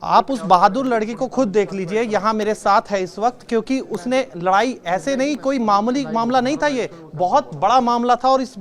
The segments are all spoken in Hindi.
आप उस बहादुर लड़की को खुद देख लीजिए, यहाँ मेरे साथ है इस वक्त, क्योंकि उसने लड़ाई ऐसे नहीं, कोई मामूली मामला नहीं था, ये बहुत बड़ा मामला था। और इस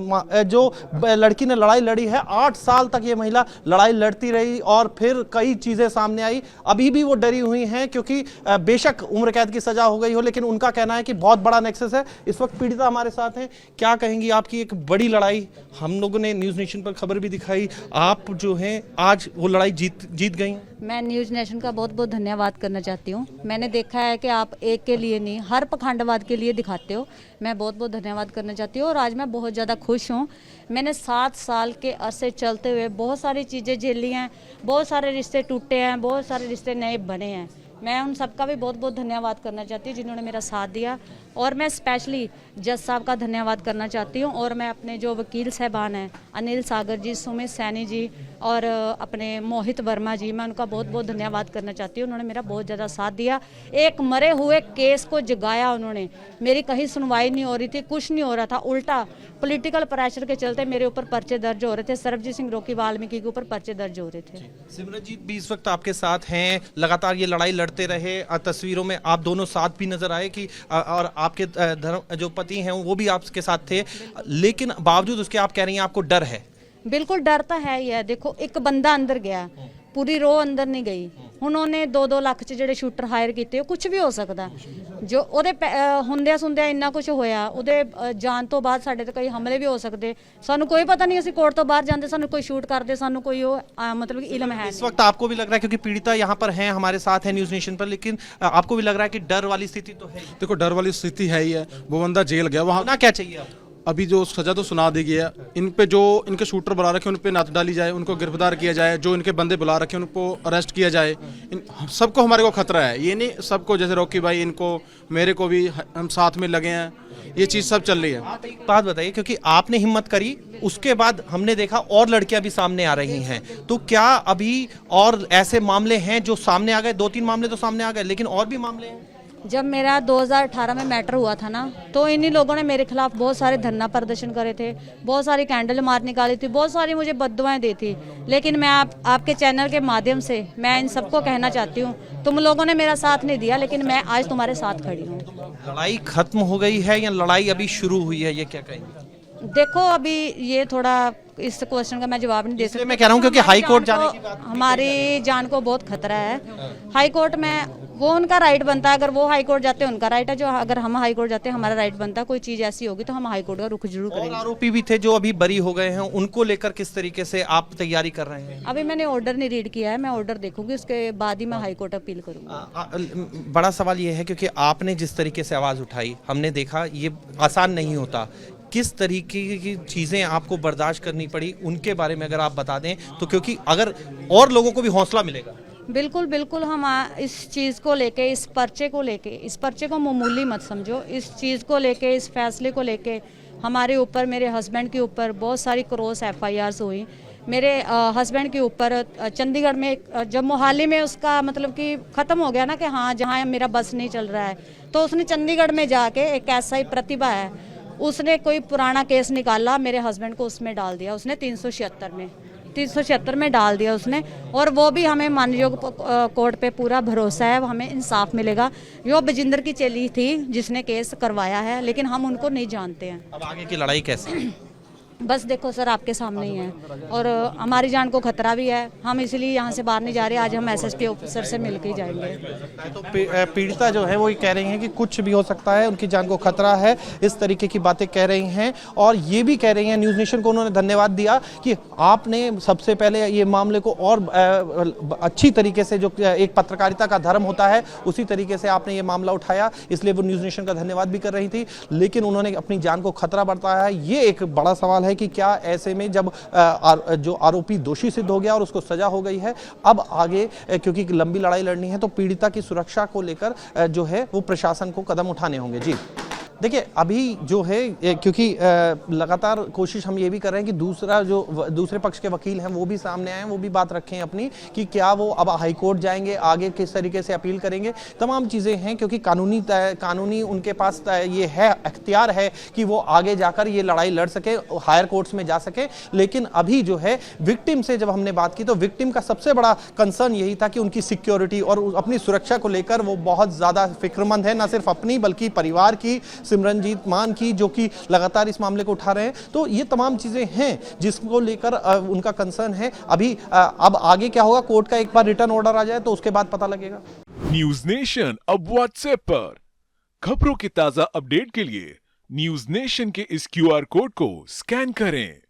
जो लड़की ने लड़ाई लड़ी है, 8 साल तक ये महिला लड़ाई लड़ती रही और फिर कई चीजें सामने आई। अभी भी वो डरी हुई हैं, क्योंकि बेशक उम्र कैद की सजा हो गई हो, लेकिन उनका कहना है कि बहुत बड़ा नेक्सस है। इस वक्त पीड़िता हमारे साथ हैं। क्या कहेंगी, आपकी एक बड़ी लड़ाई, हम लोगों ने न्यूज नेशन पर खबर भी दिखाई, आप जो हैं आज वो लड़ाई जीत गई। मैं न्यूज़ नेशन का बहुत बहुत धन्यवाद करना चाहती हूँ। मैंने देखा है कि आप एक के लिए नहीं, हर पखंडवाद के लिए दिखाते हो। मैं बहुत बहुत धन्यवाद करना चाहती हूँ और आज मैं बहुत ज़्यादा खुश हूँ। मैंने 7 साल के अरसे चलते हुए बहुत सारी चीज़ें झेली हैं, बहुत सारे रिश्ते टूटे हैं, बहुत सारे रिश्ते नए बने हैं। मैं उन सबका भी बहुत बहुत धन्यवाद करना चाहती हूँ जिन्होंने मेरा साथ दिया। और मैं स्पेशली जज साहब का धन्यवाद करना चाहती हूँ। और मैं अपने जो वकील साहबान हैं, अनिल सागर जी, सुमित सैनी जी और अपने मोहित वर्मा जी, मैं उनका बहुत बहुत धन्यवाद करना चाहती हूँ। उन्होंने मेरा बहुत ज़्यादा साथ दिया। एक मरे हुए केस को जगाया उन्होंने। मेरी कहीं सुनवाई नहीं हो रही थी, कुछ नहीं हो रहा था, उल्टा पॉलिटिकल प्रेशर के चलते मेरे ऊपर पर्चे दर्ज हो रहे थे। सरबजीत सिंह रोकी वाल्मीकि के ऊपर पर्चे दर्ज हो रहे थे। सिमरनजीत भी इस वक्त आपके साथ हैं, लगातार ये लड़ाई लड़ते रहे। तस्वीरों में आप दोनों साथ भी नजर आए कि और आपके धर्म जो पति हैं वो भी आपके साथ थे, लेकिन बावजूद उसके आप कह रही हैं आपको डर है। बिल्कुल डर तो है ही है। देखो, एक बंदा अंदर गया, पूरी रो अंदर नहीं गई। उन्होंने 2-2 ਲੱਖ ਚ ਜਿਹੜੇ ਸ਼ੂਟਰ ਹਾਇਰ ਕੀਤੇ, ਕੁਝ ਵੀ ਹੋ ਸਕਦਾ। ਜੋ ਉਹਦੇ ਹੁੰਦਿਆਂ ਸੁੰਦਿਆਂ ਇੰਨਾ ਕੁਝ ਹੋਇਆ, ਉਹਦੇ ਜਾਣ ਤੋਂ ਬਾਅਦ ਸਾਡੇ ਤੇ ਕਈ ਹਮਲੇ ਵੀ ਹੋ ਸਕਦੇ। ਸਾਨੂੰ ਕੋਈ ਪਤਾ ਨਹੀਂ, ਅਸੀਂ ਕੋਰਟ ਤੋਂ ਬਾਹਰ ਜਾਂਦੇ, ਸਾਨੂੰ ਕੋਈ ਸ਼ੂਟ ਕਰਦੇ, ਸਾਨੂੰ ਕੋਈ ਉਹ मतलब कि इल्म है। इस वक्त आपको भी लग रहा है, क्योंकि पीड़िता यहाँ पर हैं, हमारे साथ है न्यूज नेशन पर, लेकिन आपको भी लग रहा है कि डर वाली स्थिति तो है। देखो, डर वाली स्थिति है ही है। वो बंदा जेल गया, वहाँ ना क्या चाहिए आपको? अभी जो सजा तो सुना दी गई है। इन पे जो इनके शूटर बुला रखे हैं उन पे नथ डाली जाए, उनको गिरफ्तार किया जाए। जो इनके बंदे बुला रखे हैं उनको अरेस्ट किया जाए। इन सबको हमारे को खतरा है, ये नहीं सबको, जैसे रॉकी भाई, इनको, मेरे को भी, हम साथ में लगे हैं, ये चीज़ सब चल रही है। आप एक बात बताइए, क्योंकि आपने हिम्मत करी, उसके बाद हमने देखा और लड़कियां भी सामने आ रही हैं, तो क्या अभी और ऐसे मामले हैं जो सामने आ गए? 2-3 मामले तो सामने आ गए, लेकिन और भी मामले हैं। जब मेरा 2018 में मैटर हुआ था ना, तो इन्हीं लोगों ने मेरे खिलाफ बहुत सारे धरना प्रदर्शन करे थे, बहुत सारी कैंडल मार निकाली थी, बहुत सारी मुझे बद्दुआएं दी थी। लेकिन मैं आपके चैनल के माध्यम से मैं इन सबको कहना चाहती हूँ, तुम लोगों ने मेरा साथ नहीं दिया, लेकिन मैं आज तुम्हारे साथ खड़ी हूँ। लड़ाई खत्म हो गई है या लड़ाई अभी शुरू हुई है, ये क्या कहेंगे? देखो, अभी ये थोड़ा इस क्वेश्चन का मैं जवाब नहीं दे सकती। मैं कह रहा हूँ क्योंकि हाई कोर्ट जाने की बात, हमारी जान को बहुत खतरा है। हाई कोर्ट में वो उनका राइट बनता है, अगर वो हाई कोर्ट जाते हैं उनका राइट है, जो अगर हम हाई कोर्ट जाते हैं हमारा राइट बनता है। कोई चीज़ ऐसी होगी तो हम हाई कोर्ट का रुख जरूर करेंगे। और आरोपी भी थे जो अभी बरी हो गए हैं, उनको लेकर किस तरीके से आप तैयारी कर रहे हैं? अभी मैंने ऑर्डर नहीं रीड किया है, मैं ऑर्डर देखूंगी, उसके बाद ही मैं हाई कोर्ट अपील करूंगी। बड़ा सवाल ये है, क्योंकि आपने जिस तरीके से आवाज़ उठाई, हमने देखा ये आसान नहीं होता। किस तरीके की चीज़ें आपको बर्दाश्त करनी पड़ी, उनके बारे में अगर आप बता दें तो, क्योंकि अगर और लोगों को भी हौसला मिलेगा। बिल्कुल बिल्कुल, हम इस चीज़ को लेके, इस पर्चे को लेके, इस पर्चे को मामूली मत समझो। इस चीज़ को लेके, इस फैसले को लेके हमारे ऊपर, मेरे हस्बैंड के ऊपर बहुत सारी क्रॉस FIRs हुई। मेरे हस्बैंड के ऊपर चंडीगढ़ में, जब मोहाली में उसका मतलब कि ख़त्म हो गया ना कि हाँ जहाँ मेरा बस नहीं चल रहा है, तो उसने चंडीगढ़ में जाके, एक ऐसा ही प्रतिभा है, उसने कोई पुराना केस निकाला, मेरे हस्बैंड को उसमें डाल दिया उसने, 376 में डाल दिया उसने। और वो भी हमें मानयोग कोर्ट पे पूरा भरोसा है, हमें इंसाफ मिलेगा। यो बजिंदर की चेली थी जिसने केस करवाया है, लेकिन हम उनको नहीं जानते हैं। अब आगे की लड़ाई कैसे? बस देखो सर, आपके सामने ही है, और हमारी जान को खतरा भी है। हम इसलिए यहाँ से बाहर नहीं जा रहे। आज हम SSP ऑफिसर से मिल के ही जाएंगे। तो पीड़िता जो है वो ये कह रही हैं कि कुछ भी हो सकता है, उनकी जान को खतरा है, इस तरीके की बातें कह रही हैं। और ये भी कह रही हैं, न्यूज़ नेशन को उन्होंने धन्यवाद दिया कि आपने सबसे पहले ये मामले को और अच्छी तरीके से, जो एक पत्रकारिता का धर्म होता है, उसी तरीके से आपने ये मामला उठाया, इसलिए वो न्यूज़ नेशन का धन्यवाद भी कर रही थी। लेकिन उन्होंने अपनी जान को खतरा बताया है। ये एक बड़ा सवाल है कि क्या ऐसे में जब जो आरोपी दोषी सिद्ध हो गया और उसको सजा हो गई है, अब आगे क्योंकि लंबी लड़ाई लड़नी है, तो पीड़िता की सुरक्षा को लेकर जो है वो प्रशासन को कदम उठाने होंगे। जी। देखिए अभी जो है क्योंकि लगातार कोशिश हम ये भी कर रहे हैं कि दूसरे पक्ष के वकील हैं वो भी सामने आए, वो भी बात रखें अपनी कि क्या वो अब हाई कोर्ट जाएंगे, आगे किस तरीके से अपील करेंगे, तमाम चीज़ें हैं क्योंकि कानूनी उनके पास ये है, अख्तियार है कि वो आगे जाकर ये लड़ाई लड़ सके, हायर कोर्ट्स में जा सके। लेकिन अभी जो है विक्टिम से जब हमने बात की तो विक्टिम का सबसे बड़ा कंसर्न यही था कि उनकी सिक्योरिटी और अपनी सुरक्षा को लेकर वो बहुत ज़्यादा फिक्रमंद है, न सिर्फ अपनी बल्कि परिवार की, सिमरनजीत मान की, जो कि लगातार इस मामले को उठा रहे हैं। तो ये तमाम चीजें हैं जिसको लेकर उनका कंसर्न है। अभी अब आगे क्या होगा, कोर्ट का एक बार रिटर्न ऑर्डर आ जाए तो उसके बाद पता लगेगा। न्यूज नेशन अब व्हाट्सएप पर खबरों के ताजा अपडेट के लिए न्यूज नेशन के इस QR कोड को स्कैन करें।